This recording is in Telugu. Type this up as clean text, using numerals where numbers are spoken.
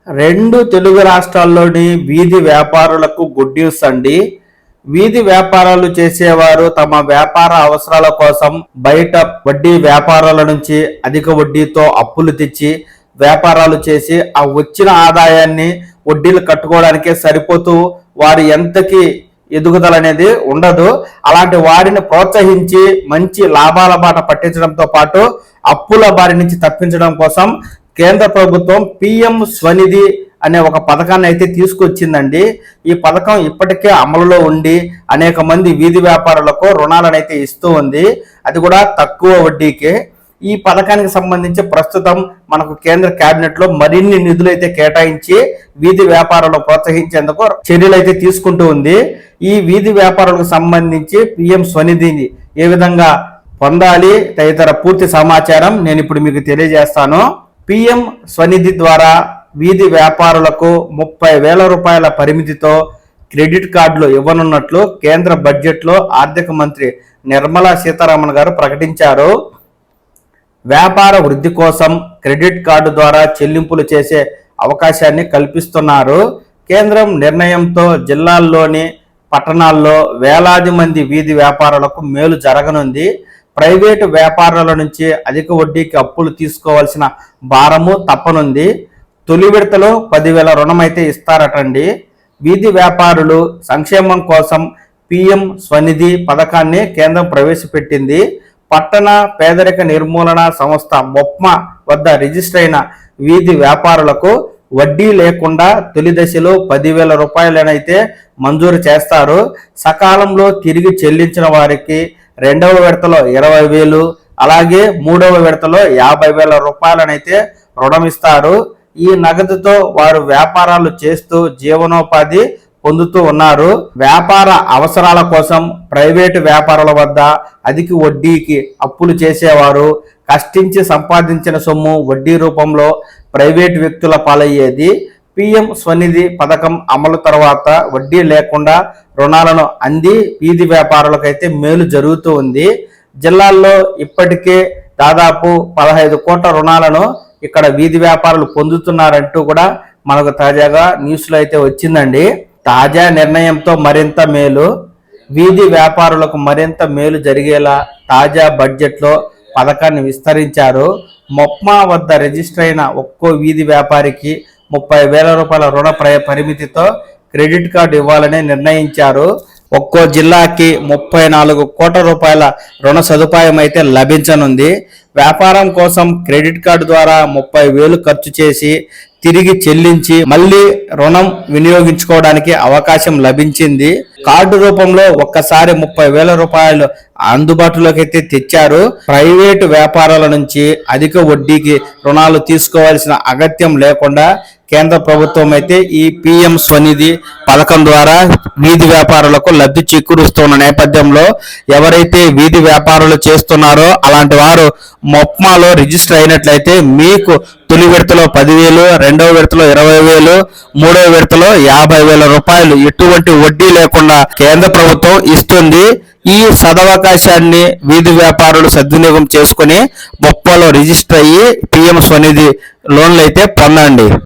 రెండు తెలుగు రాష్ట్రాల్లోని వీధి వ్యాపారులకు గుడ్ న్యూస్ అండి. వీధి వ్యాపారాలు చేసేవారు తమ వ్యాపార అవసరాల కోసం బయట వడ్డీ వ్యాపారాల నుంచి అధిక వడ్డీతో అప్పులు తెచ్చి వ్యాపారాలు చేసి ఆ వచ్చిన ఆదాయాన్ని వడ్డీలు కట్టుకోవడానికే సరిపోతూ వారి ఎంతకి ఎదుగుదల అనేది ఉండదు. అలాంటి వారిని ప్రోత్సహించి మంచి లాభాల బాట పట్టించడంతో పాటు అప్పుల బారి నుంచి తప్పించడం కోసం కేంద్ర ప్రభుత్వం పిఎం స్వనిధి అనే ఒక పథకాన్ని అయితే తీసుకొచ్చిందండి. ఈ పథకం ఇప్పటికే అమలులో ఉండి అనేక మంది వీధి వ్యాపారులకు రుణాలను అయితే ఇస్తూ ఉంది, అది కూడా తక్కువ వడ్డీకే. ఈ పథకానికి సంబంధించి ప్రస్తుతం మనకు కేంద్ర కేబినెట్ లో మరిన్ని నిధులు అయితే కేటాయించి వీధి వ్యాపారులను ప్రోత్సహించేందుకు చర్యలు అయితే తీసుకుంటూ ఉంది. ఈ వీధి వ్యాపారులకు సంబంధించి పిఎం స్వనిధిని ఏ విధంగా పొందాలి తదితర పూర్తి సమాచారం నేను ఇప్పుడు మీకు తెలియజేస్తాను. పిఎం స్వనిధి ద్వారా వీధి వ్యాపారులకు 30,000 రూపాయల పరిమితితో క్రెడిట్ కార్డులు ఇవ్వనున్నట్లు కేంద్ర బడ్జెట్లో ఆర్థిక మంత్రి నిర్మలా సీతారామన్ గారు ప్రకటించారు. వ్యాపార వృద్ధి కోసం క్రెడిట్ కార్డు ద్వారా చెల్లింపులు చేసే అవకాశాన్ని కల్పిస్తున్నారు. కేంద్రం నిర్ణయంతో జిల్లాల్లోని పట్టణాల్లో వేలాది మంది వీధి వ్యాపారులకు మేలు జరగనుంది. ప్రైవేటు వ్యాపారాల నుంచి అధిక వడ్డీకి అప్పులు తీసుకోవాల్సిన భారము తప్పనుంది. తొలి విడతలో 10,000 రుణం అయితే ఇస్తారటండి. వీధి వ్యాపారులు సంక్షేమం కోసం పిఎం స్వనిధి పథకాన్ని కేంద్రం ప్రవేశపెట్టింది. పట్టణ పేదరిక నిర్మూలన సంస్థ మొప్మా వద్ద రిజిస్టర్ అయిన వీధి వ్యాపారులకు వడ్డీ లేకుండా తొలి దశలో 10,000 రూపాయలనైతే మంజూరు చేస్తారు. సకాలంలో తిరిగి చెల్లించిన వారికి రెండవ విడతలో 20,000, అలాగే మూడవ విడతలో 50,000 రూపాయలనైతే రుణం ఇస్తారు. ఈ నగదుతో వారు వ్యాపారాలు చేస్తూ జీవనోపాధి పొందుతూ ఉన్నారు. వ్యాపార అవసరాల కోసం ప్రైవేటు వ్యాపారుల వద్ద అధిక వడ్డీకి అప్పులు చేసేవారు కష్టించి సంపాదించిన సొమ్ము వడ్డీ రూపంలో ప్రైవేటు వ్యక్తుల పాలయ్యేది. పిఎం స్వనిధి పథకం అమలు తర్వాత వడ్డీ లేకుండా రుణాలను అంది వీధి వ్యాపారులకైతే మేలు జరుగుతూ ఉంది. జిల్లాల్లో ఇప్పటికే దాదాపు 15 కోట్ల రుణాలను ఇక్కడ వీధి వ్యాపారులు పొందుతున్నారంటూ కూడా మనకు తాజాగా న్యూస్లో అయితే వచ్చిందండి. తాజా నిర్ణయంతో మరింత మేలు, వీధి వ్యాపారులకు మరింత మేలు జరిగేలా తాజా బడ్జెట్లో పథకాన్ని విస్తరించారు. మొప్మా వద్ద రిజిస్టర్ అయిన ఒక్కో వీధి వ్యాపారికి 30,000 రూపాయల రుణ పరిమితితో క్రెడిట్ కార్డు ఇవ్వాలని నిర్ణయించారు. ఒక్కో జిల్లాకి 34 కోట్ల రూపాయల రుణ సదుపాయం అయితే లభించనుంది. వ్యాపారం కోసం క్రెడిట్ కార్డు ద్వారా 30,000 ఖర్చు చేసి తిరిగి చెల్లించి మళ్ళీ రుణం వినియోగించుకోవడానికి అవకాశం లభించింది. కార్డు రూపంలో ఒక్కసారి 30,000 రూపాయలు అందుబాటులోకి అయితే తెచ్చారు. ప్రైవేటు వ్యాపారాల నుంచి అధిక వడ్డీకి రుణాలు తీసుకోవాల్సిన అగత్యం లేకుండా కేంద్ర ప్రభుత్వం అయితే ఈ పిఎం స్వనిధి పథకం ద్వారా వీధి వ్యాపారులకు లబ్ధి చేకూరుస్తున్న నేపథ్యంలో ఎవరైతే వీధి వ్యాపారాలు చేస్తున్నారో అలాంటి వారు మొప్మాలో రిజిస్టర్ అయినట్లయితే మీకు తొలి విడతలో 10,000, రెండవ విడతలో 20,000, మూడవ విడతలో 50,000 రూపాయలు ఎటువంటి వడ్డీ లేకుండా కేంద్ర ప్రభుత్వం ఇస్తుంది. ఈ సదవకాశాన్ని వీధి వ్యాపారులు సద్వినియోగం చేసుకుని మొప్మాలో రిజిస్టర్ అయ్యి పిఎం స్వనిధి లోన్లు అయితే పొందండి.